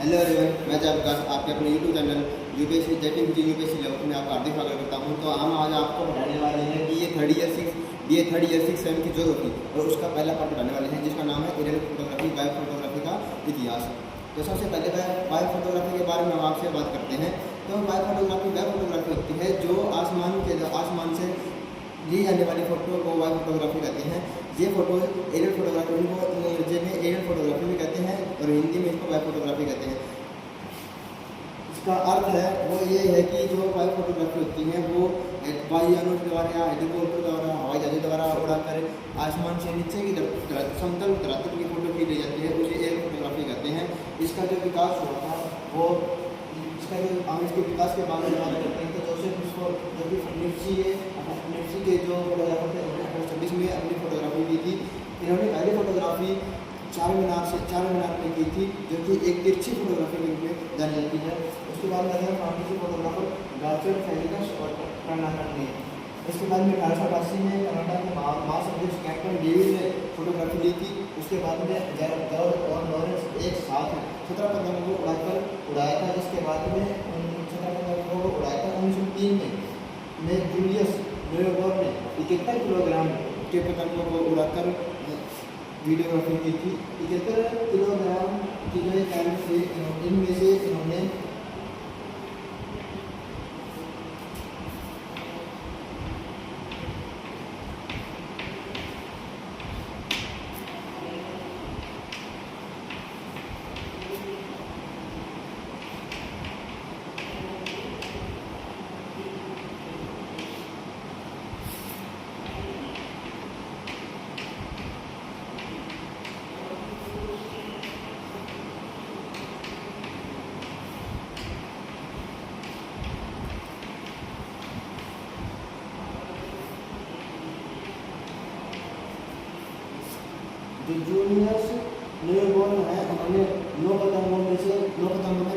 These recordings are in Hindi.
हेलो एवरीवन, मैं जयप्रकाश आपके अपने YouTube channel UPSC jetting UPSC level में आपका हार्दिक स्वागत करता हूं। तो हम आज आपको बताने वाले हैं कि ये थर्ड ईयर 6 सेम की ज्योग्राफी और उसका पहला पार्ट बताने वाले हैं, जिसका नाम है एरियल फोटोग्राफी, बायो फोटोग्राफी का इतिहास। तो सबसे पहले बायो फोटोग्राफी के बारे में हम आपसे बात करते हैं। तो बायो फोटोग्राफी होती है जो आसमान से ली जाने वाली फोटो को बायो फोटोग्राफी कहते हैं। ये फोटो एरियल फोटोग्राफी, इनको अंग्रेजी में एरियल फोटोग्राफी भी कहते हैं और हिंदी में इसको बायो फोटोग्राफी कहते हैं। इसका अर्थ है वो ये है कि जो बायो फोटोग्राफी होती है वो वायुयानों द्वारा या हेलीकॉप्टर द्वारा, हवाई जहाज द्वारा उड़ाकर आसमान से नीचे की समतल धरातल की फोटो खींची जाती है, उसे एरियल फोटोग्राफी कहते हैं। इसका जो विकास हुआ था वो हम इसके विकास के बारे में बात करते हैं। तो जोसेफ निफ्सी के जो फोटोग्राफर थे, उन्होंने 1826 में अपनी फोटोग्राफी की थी। इन्होंने पहली फोटोग्राफी चार मीनार में की थी, जो कि एक तिरछी फोटोग्राफी के रूप में जानी जाती है। उसके बाद में फ्रांसीसी फोटोग्राफर गार्सिया फेलिक्स और कर्नाटक ने। इसके बाद में 1888 में कनाडा के महासंदेश कैप्टन डेविड ने फोटोग्राफी ली थी। उसके बाद में जॉर्ज और लॉरेंस एक साथ 17 पतंगों को उड़ाया था, जिसके बाद में 17 पतंगों को उड़ाया था। 1903 में जूलियस न्यूयॉर्क ने 71 किलोग्राम के पतंगों को उड़ाकर वीडियोग्राफी की थी। 71 किलोग्राम की जो कैमरे थे, इनमें से इन्होंने जो जूलियस न्यूयॉर्क है, उन्होंने 9 पतंगों में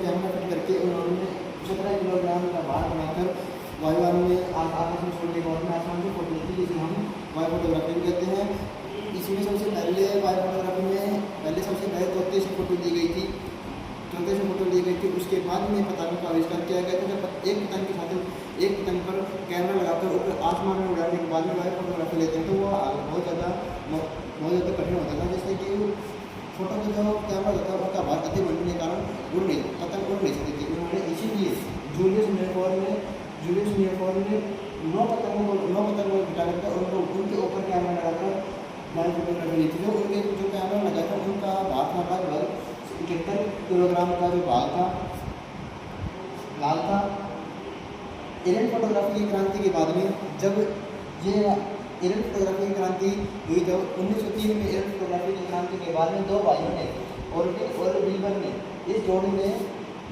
कैमरा फिट करके उन्होंने 17 किलोग्राम का भार बनाकर वायुयान में आकाश में छोड़ने के बाद में आसमान से फोटो ली थी, जिसे हम वायु फोटोग्राफी भी कहते हैं। इसमें सबसे पहले वायु फोटोग्राफी में सबसे पहले तोते से फोटो ली गई थी। उसके बाद में पतंग का आविष्कार किया गया था। जब एक पतंग पर कैमरा लगाकर ऊपर आसमान में उड़ाने के बाद में वायु फोटोग्राफी लेते हैं, तो वो बहुत ज़्यादा कठिन होता था। जैसे कि फोटो का जो कैमरा होता था उसका भार अधिक बनने के कारण पतंग उड़ नहीं सकती थी। उन्होंने इसीलिए जूलियस न्यूयॉर्क ने 9 पतंगों को बिठा कर उनके ऊपर कैमरा लगाकर वायु फोटोग्राफी ली थी। जो उनके जो कैमरा लगा था उनका भार था लगभग 71 किलोग्राम का जो भाग था। एरियल फोटोग्राफी की क्रांति के बाद में जब ये एरियल फोटोग्राफी की क्रांति हुई, जब 1903 में एरियल फोटोग्राफी की क्रांति के बाद में दो भाइयों ने ऑर्बिट और विल्बर ने इस जोड़ी ने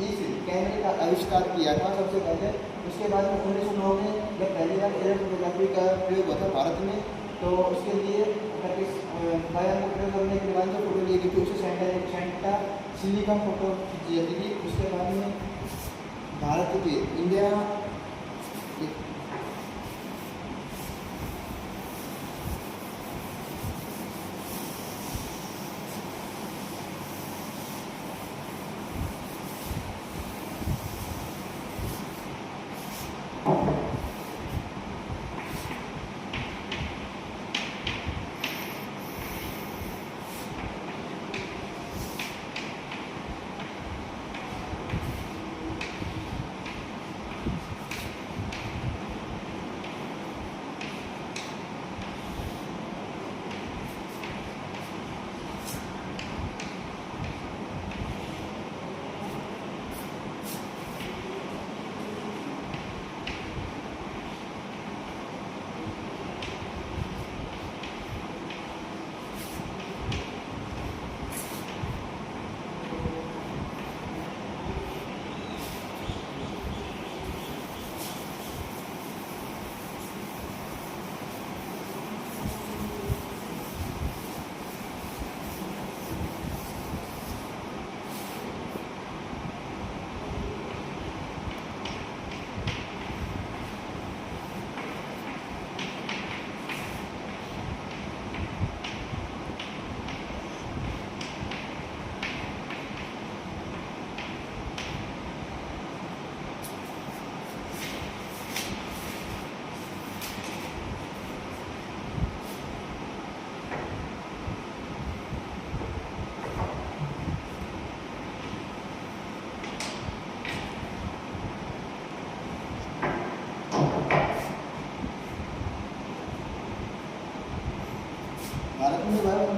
इस कैमरे का आविष्कार किया था सबसे पहले। उसके बाद में 1909 में जब पहली बार एरियल फोटोग्राफी का प्रयोग हुआ था भारत में, तो उसके लिए वायर का प्रयोग करने के बाद जो फोटो ली गई थी उसे सेंटा सिलिका फोटो खींची जाती थी। उसके बाद में भारत के इंडिया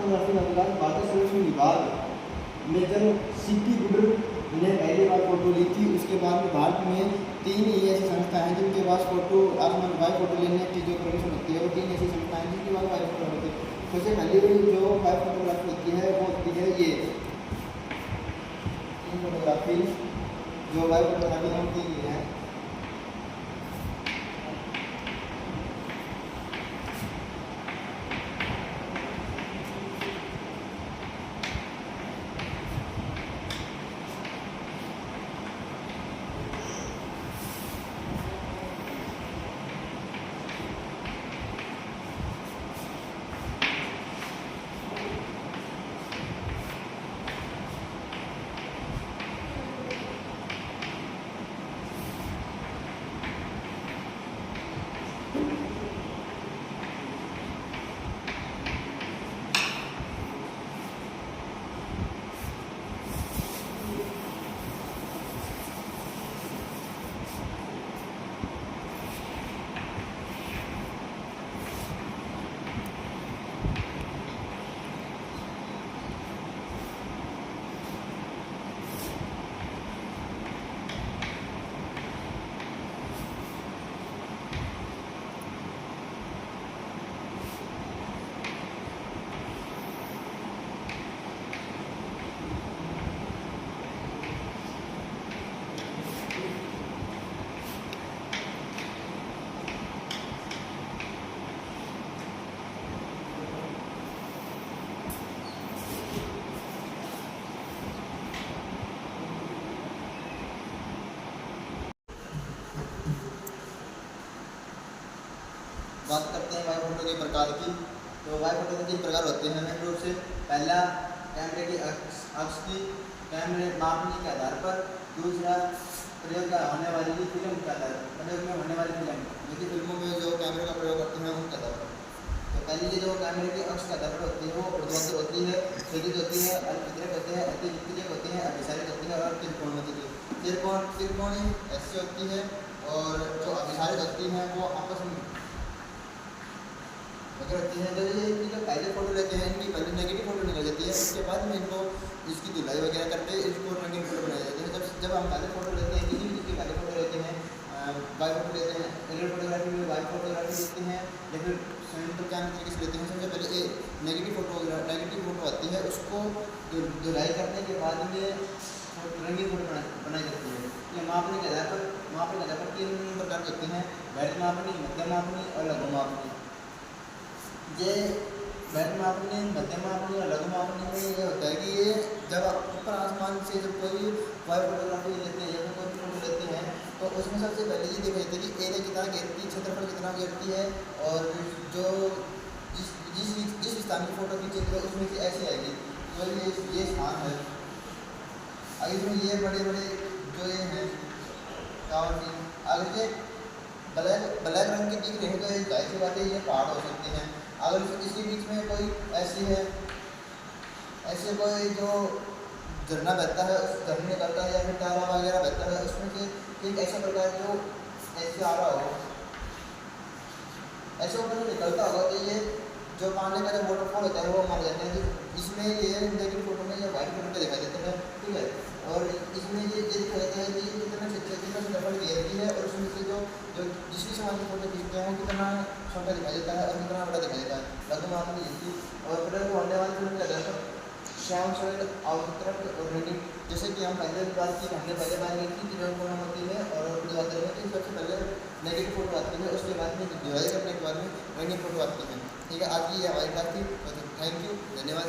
फोटोग्राफी का विकास भारतीय सर्वेक्षण विभाग में जब सीपी गुडर ने पहली बार फोटो ली थी, उसके बाद में भारत में 3 ही ऐसी संस्था हैं जिनके पास फोटो आसमान वायु फोटो लेने की जो परमिशन होती है, वो 3 ऐसी संस्थाएं हैं जिनके पास वायु फोटो होती है। सबसे पहले जो वायु फोटोग्राफी होती है वो होती है ये फोटोग्राफी, जो वायु फोटोग्राफी नाम की है। बात करते हैं वायु फोटो के प्रकार की। तो वायु फोटो के 3 प्रकार होते हैं मुख्य रूप से। पहला, कैमरे की अक्ष की कैमरे मापने के आधार पर। दूसरा, प्रयोग का होने वाली फिल्म के आधार पर, प्रयोग में होने वाली फिल्म जो कि फिल्मों में जो कैमरे का प्रयोग करते हैं उनके आधार पर। तो पहली जो कैमरे की अक्ष के आधार पर होती है वो ऊर्ध्वाधर होती है, क्षैतिज होती है, अल्पवितरक होती है, अतिवितरक होती है, अभिसारित होती है और त्रिकोण होती है। त्रिकोणी ऐसी होती है और जो अभिसारित होती है वो आपस में होती है। जब ये इनकी जो पहले फोटो लेते हैं, इनकी पहले नेगेटिव फोटो निकल जाती है, उसके बाद में इनको इसकी धुलाई वगैरह करके इसको रंगीन फोटो बनाई जाती है। जब हम पहले फोटो लेते हैं, किसी भी चीज़ की पहले फोटो लेते हैं, वायु फोटो लेते हैं, एरियल फोटोग्राफी में वायु फोटोग्राफी लेते हैं या फिर संयंत्र कैमरे तरीके से लेते हैं। सबसे पहले ये नेगेटिव फोटो आती है, उसको धुलाई करने के बाद में रंगीन फोटो बनाई जाती है। ये मापने के आधार पर 3 प्रकार के होते हैं, बैठ मापनी, मध्यम मापनी और लघु मापनी। ये बैठ मापनी, मध्यम मापनी और लघु मापनी में ये होता है कि ये जब आप ऊपर आसमान से जब कोई वायु फोटोग्राफी लेते हैं या फिर कोई फोटो लेते हैं, तो उसमें सबसे पहले ये देखा जाता है कि एरिया कितना घेरती है, क्षेत्रफल कितना घेरती है, और जो जिस स्थान की फोटो खींचे तो उसमें से ऐसी आएगी। तो ये स्थान है। अगर इसमें ये बड़े बड़े जो ये हैं टावर की, अगर ये ब्लैक रंग के दिख रहे हैं तो ये जाहिर सी बात है ये पहाड़ हो सकते हैं। अगर इसके बीच में कोई ऐसे कोई जो झरना बहता है, उस झरने करता है या फिर तारा वगैरह बहता है, उसमें से एक ऐसा प्रकार जो ऐसे आ रहा हो, ऐसे ऊपर से निकलता होगा, तो ये जो पानी का जो वाटरफॉल होता है वो मार जाते हैं। इसमें ये नेगेटिव फोटो में या वाइट फोटो में दिखाई देते हैं, ठीक है। और इसमें ये दिखाई देता है कि ये कितना क्षेत्रफल घेरती है और उसमें से जो जिसकी समान की फोटो खींचते हैं वो कितना छोटा दिखाई देता है और कितना बड़ा दिखाई देता है। लघु मापनी इसकी और फिर होने वाली फिल्म के आधार पर श्याम सफेद अवतरक और रेडिंग, जैसे कि हमने पहले बात की कि किरण कोण होती है और ऊर्ध्वाधर में, तो सबसे पहले नेगेटिव फोटो आती है, उसके बाद में डिवाइड करने के बाद में रंगीन फोटो आती है। ठीक है, आज की ये हमारी क्लास थी। थैंक यू, धन्यवाद।